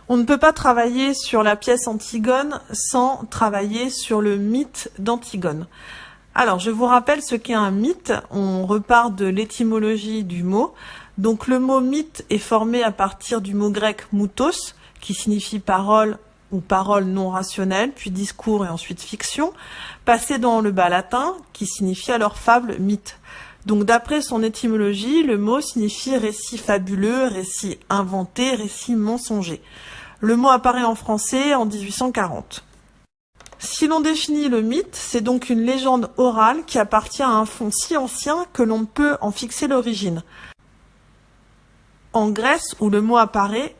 On ne peut pas travailler sur la pièce Antigone sans travailler sur le mythe d'Antigone. Alors, je vous rappelle ce qu'est un mythe. On repart de l'étymologie du mot. Donc, le mot mythe est formé à partir du mot grec moutos, qui signifie parole ou parole non rationnelle, puis discours et ensuite fiction, passé dans le bas latin, qui signifie alors fable, mythe. Donc, d'après son étymologie, le mot signifie récit fabuleux, récit inventé, récit mensonger. Le mot apparaît en français en 1840. Si l'on définit le mythe, c'est donc une légende orale qui appartient à un fond si ancien que l'on ne peut en fixer l'origine. En Grèce, où le mot apparaît,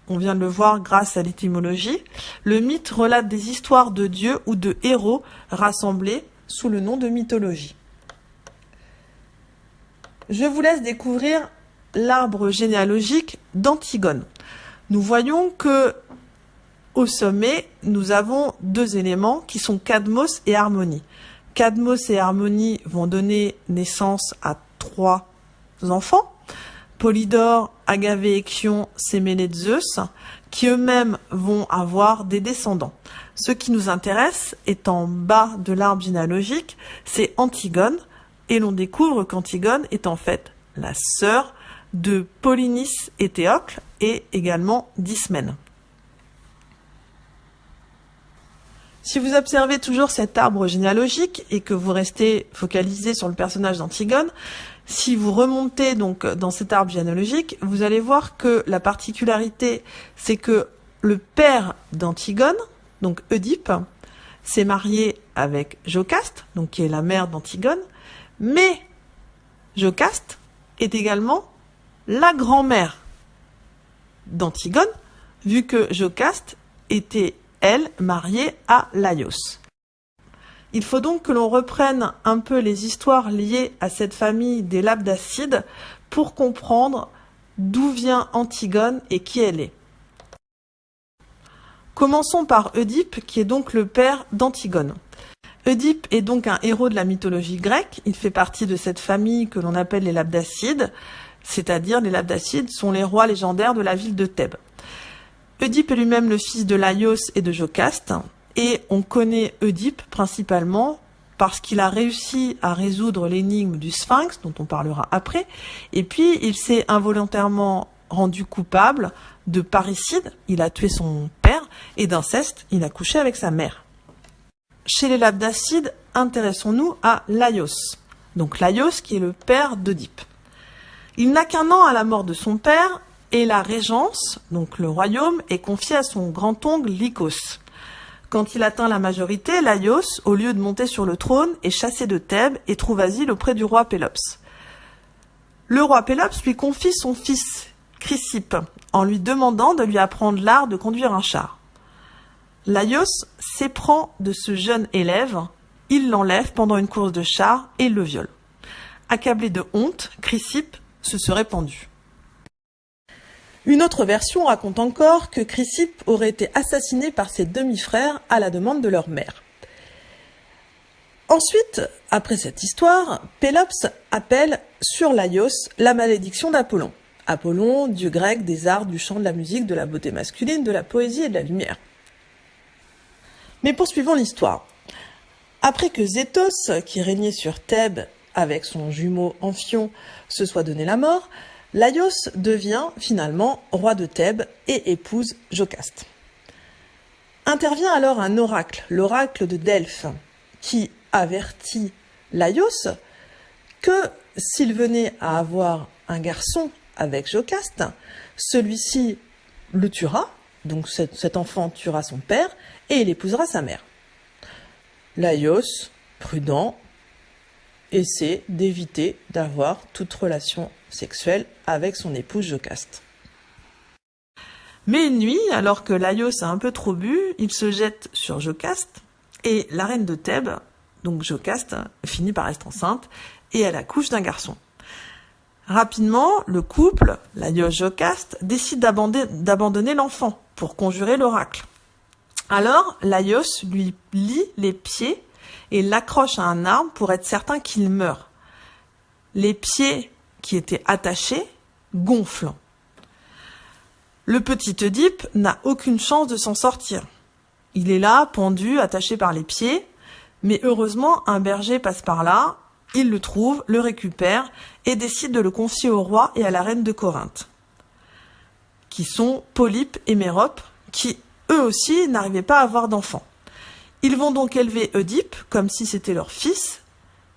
on vient de le voir grâce à l'étymologie, le mythe relate des histoires de dieux ou de héros rassemblés sous le nom de mythologie. Je vous laisse découvrir l'arbre généalogique d'Antigone. Nous voyons que au sommet, nous avons deux éléments qui sont Cadmos et Harmonie. Cadmos et Harmonie vont donner naissance à 3 enfants, Polydore, Agavée, Échion, Séménée de Zeus, qui eux-mêmes vont avoir des descendants. Ce qui nous intéresse est en bas de l'arbre généalogique, c'est Antigone, et l'on découvre qu'Antigone est en fait la sœur de Polynice et Théocle, et également d'Ismène. Si vous observez toujours cet arbre généalogique et que vous restez focalisé sur le personnage d'Antigone, si vous remontez donc dans cet arbre généalogique, vous allez voir que la particularité, c'est que le père d'Antigone, donc Oedipe, s'est marié avec Jocaste, donc qui est la mère d'Antigone, mais Jocaste est également la grand-mère d'Antigone, vu que Jocaste était elle, mariée à Laios. Il faut donc que l'on reprenne un peu les histoires liées à cette famille des Labdacides pour comprendre d'où vient Antigone et qui elle est. Commençons par Oedipe, qui est donc le père d'Antigone. Oedipe est donc un héros de la mythologie grecque. Il fait partie de cette famille que l'on appelle les Labdacides, c'est-à-dire les Labdacides sont les rois légendaires de la ville de Thèbes. Oedipe est lui-même le fils de Laios et de Jocaste, et on connaît Oedipe principalement parce qu'il a réussi à résoudre l'énigme du Sphinx, dont on parlera après, et puis il s'est involontairement rendu coupable de parricide, il a tué son père, et d'inceste, il a couché avec sa mère. Chez les Labdacides, intéressons-nous à Laios, donc Laios qui est le père d'Oedipe. Il n'a qu'un an à la mort de son père, et la régence, donc le royaume, est confié à son grand-oncle Lycos. Quand il atteint la majorité, Laios, au lieu de monter sur le trône, est chassé de Thèbes et trouve asile auprès du roi Pélops. Le roi Pélops lui confie son fils, Chrysippe, en lui demandant de lui apprendre l'art de conduire un char. Laios s'éprend de ce jeune élève, il l'enlève pendant une course de char et le viole. Accablé de honte, Chrysippe se serait pendu. Une autre version raconte encore que Chrysippe aurait été assassiné par ses demi-frères à la demande de leur mère. Ensuite, après cette histoire, Pélops appelle sur Laios la malédiction d'Apollon. Apollon, dieu grec des arts, du chant, de la musique, de la beauté masculine, de la poésie et de la lumière. Mais poursuivons l'histoire. Après que Zétos, qui régnait sur Thèbes avec son jumeau Amphion, se soit donné la mort, Laios devient finalement roi de Thèbes et épouse Jocaste. Intervient alors un oracle, l'oracle de Delphes, qui avertit Laios que s'il venait à avoir un garçon avec Jocaste, celui-ci le tuera, donc cet enfant tuera son père et il épousera sa mère. Laios, prudent, essaie d'éviter d'avoir toute relation sexuelle avec son épouse Jocaste. Mais une nuit, alors que Laios a un peu trop bu, il se jette sur Jocaste et la reine de Thèbes, donc Jocaste, finit par être enceinte et elle accouche d'un garçon. Rapidement, le couple, Laios-Jocaste, décide d'abandonner l'enfant pour conjurer l'oracle. Alors, Laios lui lie les pieds et l'accroche à un arbre pour être certain qu'il meurt. Les pieds qui étaient attachés gonflent. Le petit Oedipe n'a aucune chance de s'en sortir. Il est là, pendu, attaché par les pieds, mais heureusement, un berger passe par là, il le trouve, le récupère et décide de le confier au roi et à la reine de Corinthe, qui sont Polype et Mérope, qui eux aussi n'arrivaient pas à avoir d'enfants. Ils vont donc élever Oedipe comme si c'était leur fils,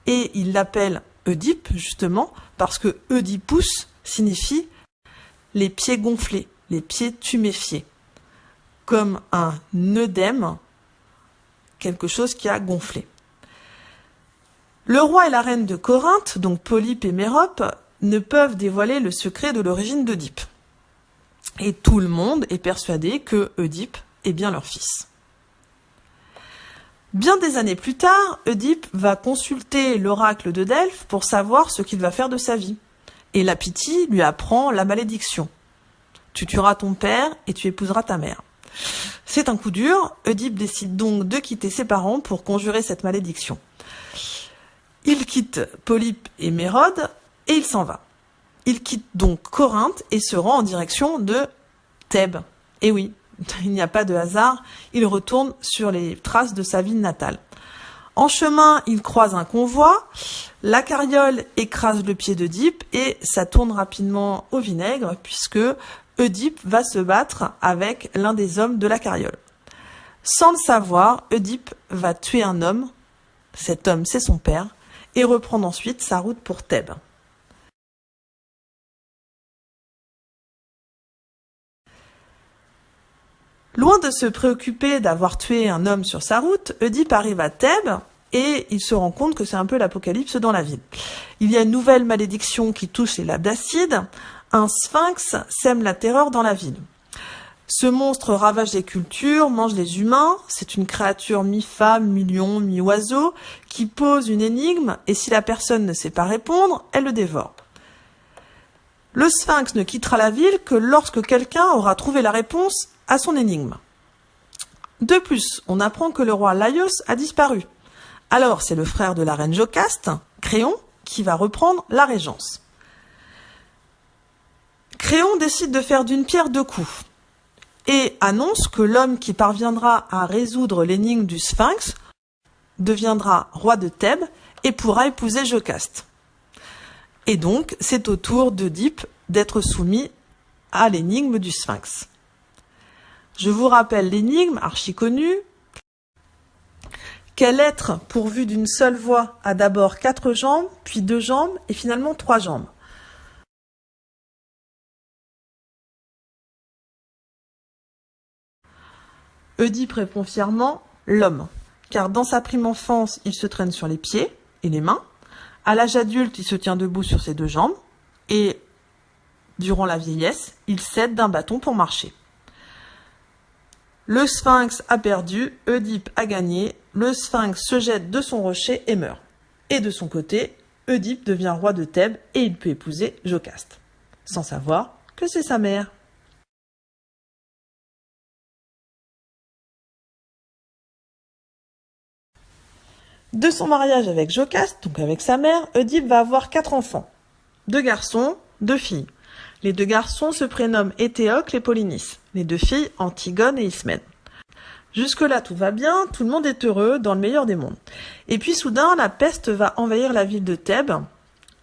et ils l'appellent Oedipe justement parce que Oedipus signifie les pieds gonflés, les pieds tuméfiés, comme un œdème, quelque chose qui a gonflé. Le roi et la reine de Corinthe, donc Polype et Mérope, ne peuvent dévoiler le secret de l'origine d'Oedipe. Et tout le monde est persuadé que Oedipe est bien leur fils. Bien des années plus tard, Oedipe va consulter l'oracle de Delphes pour savoir ce qu'il va faire de sa vie. Et la Pythie lui apprend la malédiction. Tu tueras ton père et tu épouseras ta mère. C'est un coup dur, Oedipe décide donc de quitter ses parents pour conjurer cette malédiction. Il quitte Polype et Mérode et il s'en va. Il quitte donc Corinthe et se rend en direction de Thèbes. Et oui, il n'y a pas de hasard, il retourne sur les traces de sa ville natale. En chemin, il croise un convoi, la carriole écrase le pied d'Oedipe et ça tourne rapidement au vinaigre puisque Oedipe va se battre avec l'un des hommes de la carriole. Sans le savoir, Oedipe va tuer un homme, cet homme c'est son père, et reprendre ensuite sa route pour Thèbes. Loin de se préoccuper d'avoir tué un homme sur sa route, Oedipe arrive à Thèbes et il se rend compte que c'est un peu l'apocalypse dans la ville. Il y a une nouvelle malédiction qui touche les Labdacides, un sphinx sème la terreur dans la ville. Ce monstre ravage les cultures, mange les humains, c'est une créature mi-femme, mi-lion, mi-oiseau, qui pose une énigme et si la personne ne sait pas répondre, elle le dévore. Le sphinx ne quittera la ville que lorsque quelqu'un aura trouvé la réponse à son énigme. De plus, on apprend que le roi Laios a disparu. Alors c'est le frère de la reine Jocaste, Créon, qui va reprendre la régence. Créon décide de faire d'une pierre deux coups et annonce que l'homme qui parviendra à résoudre l'énigme du sphinx deviendra roi de Thèbes et pourra épouser Jocaste. Et donc, c'est au tour d'Oedipe d'être soumis à l'énigme du sphinx. Je vous rappelle l'énigme, archi connue. Quel être pourvu d'une seule voix a d'abord 4 jambes, puis 2 jambes et finalement 3 jambes? Oedipe répond fièrement l'homme, car dans sa prime enfance, il se traîne sur les pieds et les mains. À l'âge adulte, il se tient debout sur ses 2 jambes et durant la vieillesse, il s'aide d'un bâton pour marcher. Le sphinx a perdu, Oedipe a gagné, le sphinx se jette de son rocher et meurt. Et de son côté, Oedipe devient roi de Thèbes et il peut épouser Jocaste, sans savoir que c'est sa mère. De son mariage avec Jocaste, donc avec sa mère, Oedipe va avoir 4 enfants. 2 garçons, 2 filles. Les 2 garçons se prénomment Éthéocle et Polynice. Les 2 filles, Antigone et Ismène. Jusque-là, tout va bien, tout le monde est heureux, dans le meilleur des mondes. Et puis soudain, la peste va envahir la ville de Thèbes.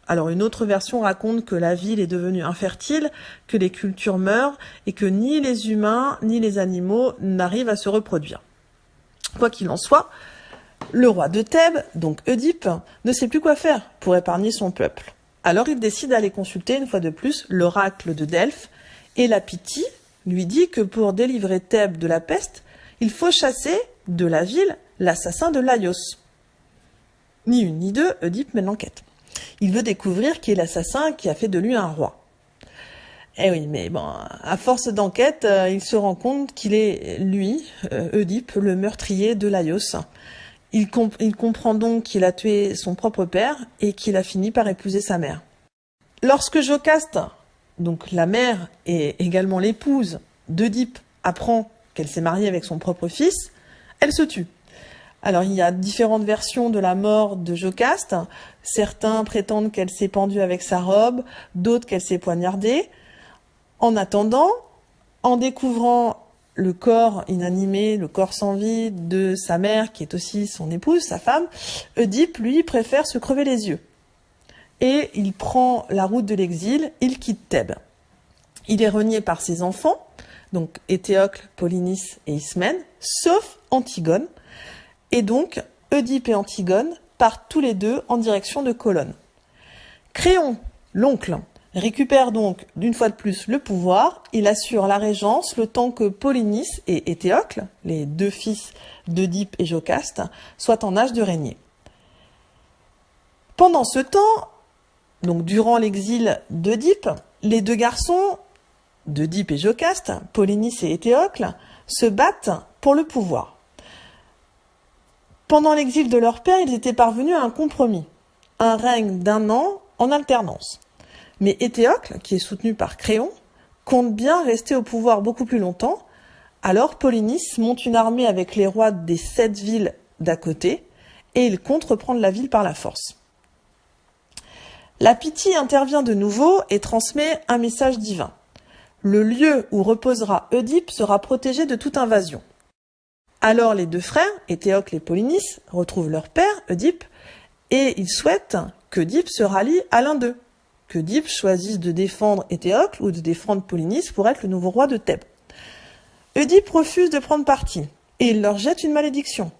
Alors une autre version raconte que la ville est devenue infertile, que les cultures meurent et que ni les humains ni les animaux n'arrivent à se reproduire. Quoi qu'il en soit, le roi de Thèbes, donc Oedipe, ne sait plus quoi faire pour épargner son peuple. Alors il décide d'aller consulter une fois de plus l'oracle de Delphes et la Pythie lui dit que pour délivrer Thèbes de la peste, il faut chasser de la ville l'assassin de Laios. Ni une ni deux, Oedipe mène l'enquête. Il veut découvrir qui est l'assassin qui a fait de lui un roi. Eh oui, mais bon, à force d'enquête, il se rend compte qu'il est lui, Oedipe, le meurtrier de Laios. Il comprend donc qu'il a tué son propre père et qu'il a fini par épouser sa mère. Lorsque Jocaste, donc la mère et également l'épouse d'Oedipe, apprend qu'elle s'est mariée avec son propre fils, elle se tue. Alors il y a différentes versions de la mort de Jocaste. Certains prétendent qu'elle s'est pendue avec sa robe, d'autres qu'elle s'est poignardée. En attendant, En découvrant le corps inanimé, le corps sans vie de sa mère, qui est aussi son épouse, sa femme, Oedipe, lui, préfère se crever les yeux. Et il prend la route de l'exil, il quitte Thèbes. Il est renié par ses enfants, donc Éthéocle, Polynice et Ismène, sauf Antigone. Et donc, Oedipe et Antigone partent tous les deux en direction de Colone. Créon, l'oncle, récupère donc d'une fois de plus le pouvoir. Il assure la régence le temps que Polynice et Éthéocle, les deux fils d'Oedipe et Jocaste, soient en âge de régner. Pendant ce temps, donc durant l'exil d'Oedipe, les deux garçons d'Oedipe et Jocaste, Polynice et Éthéocle, se battent pour le pouvoir. Pendant l'exil de leur père, ils étaient parvenus à un compromis, un règne d'1 an en alternance. Mais Éthéocle, qui est soutenu par Créon, compte bien rester au pouvoir beaucoup plus longtemps. Alors Polynice monte une armée avec les rois des 7 villes d'à côté, et il compte reprendre la ville par la force. La Pythie intervient de nouveau et transmet un message divin. Le lieu où reposera Oedipe sera protégé de toute invasion. Alors les deux frères, Éthéocle et Polynice, retrouvent leur père, Oedipe, et ils souhaitent qu'Oedipe se rallie à l'un d'eux, qu'Oedipe choisisse de défendre Éthéocle ou de défendre Polynice pour être le nouveau roi de Thèbes. Oedipe refuse de prendre parti, et il leur jette une malédiction.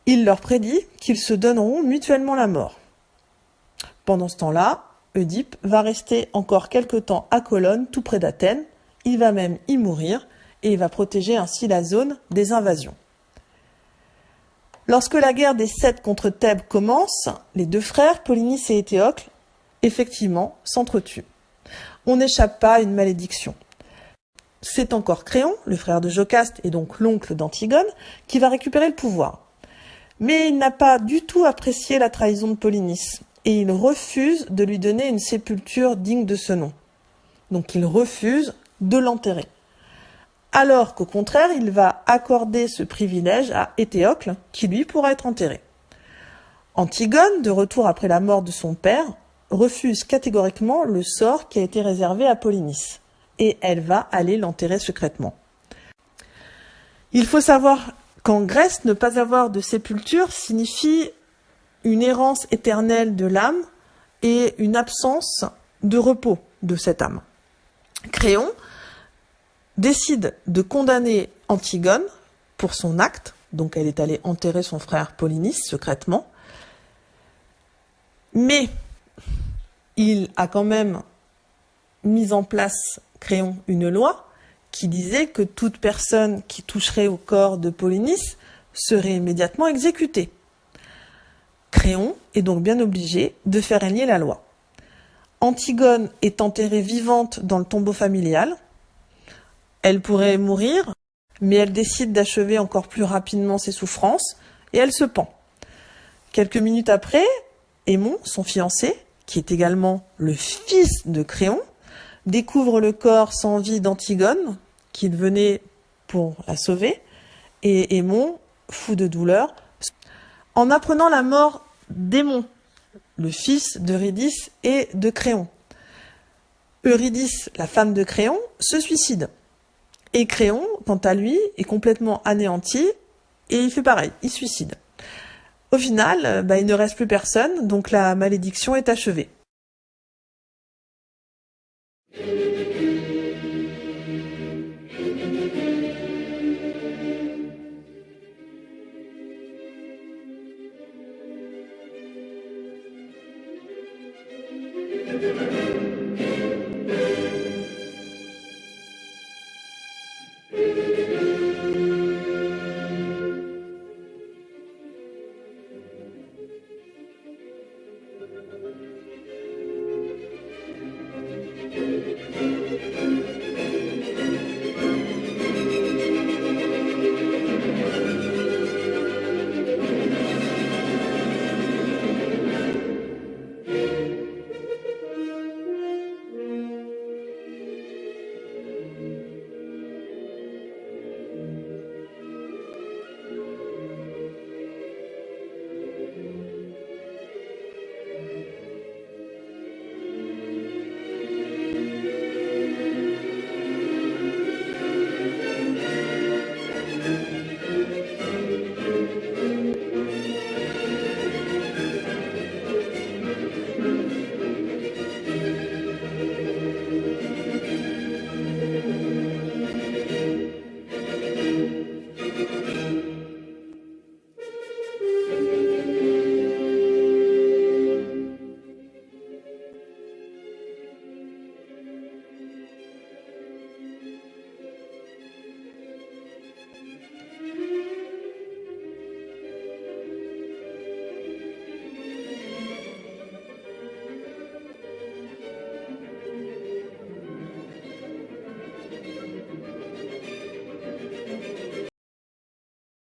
Il leur prédit qu'ils se donneront mutuellement la mort. Pendant ce temps-là, Oedipe va rester encore quelque temps à Colone, tout près d'Athènes. Il va même y mourir et il va protéger ainsi la zone des invasions. Lorsque la guerre des 7 contre Thèbes commence, les deux frères, Polynice et Éthéocle, effectivement, s'entretuent. On n'échappe pas à une malédiction. C'est encore Créon, le frère de Jocaste et donc l'oncle d'Antigone, qui va récupérer le pouvoir. Mais il n'a pas du tout apprécié la trahison de Polynice. Et il refuse de lui donner une sépulture digne de ce nom. Donc il refuse de l'enterrer. Alors qu'au contraire, il va accorder ce privilège à Éthéocle, qui lui pourra être enterré. Antigone, de retour après la mort de son père, refuse catégoriquement le sort qui a été réservé à Polynice. Et elle va aller l'enterrer secrètement. Il faut savoir qu'en Grèce, ne pas avoir de sépulture signifie une errance éternelle de l'âme et une absence de repos de cette âme. Créon décide de condamner Antigone pour son acte, donc elle est allée enterrer son frère Polynice secrètement, mais il a quand même mis en place, Créon, une loi qui disait que toute personne qui toucherait au corps de Polynice serait immédiatement exécutée. Créon est donc bien obligé de faire régner la loi. Antigone est enterrée vivante dans le tombeau familial. Elle pourrait mourir, mais elle décide d'achever encore plus rapidement ses souffrances et elle se pend. Quelques minutes après, Aimon, son fiancé, qui est également le fils de Créon, découvre le corps sans vie d'Antigone, qu'il venait pour la sauver, et Aimon, fou de douleur, en apprenant la mort d'Aimon, le fils d'Eurydice et de Créon. Eurydice, la femme de Créon, se suicide. Et Créon, quant à lui, est complètement anéanti et il fait pareil, il se suicide. Au final, il ne reste plus personne, donc la malédiction est achevée.